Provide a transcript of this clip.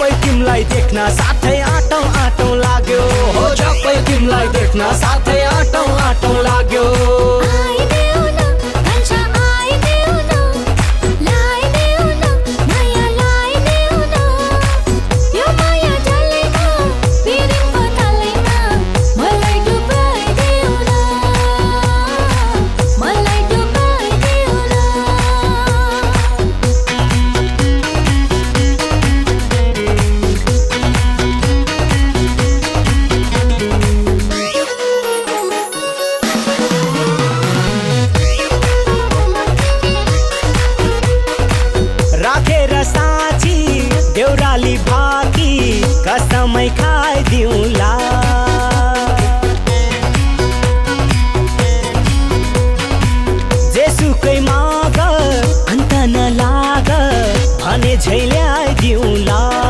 झप्पै तिमीलाई देख्न साथै आटौँ आटौँ लाग्यो हो झप्पै तिमीलाई देख्न साथै आटौँ आटौँ लाग्यो आइदेऊ न भन्छ आइदेऊ न लाइदेऊ न माया लाइदेऊ न यो माया जलेमा बिरिङको तलैमा मलाई डुबाइदेऊ न मलाई डुबाइदेऊ न राखेर साँची देउराली भाकी कसमै खाइदिउँला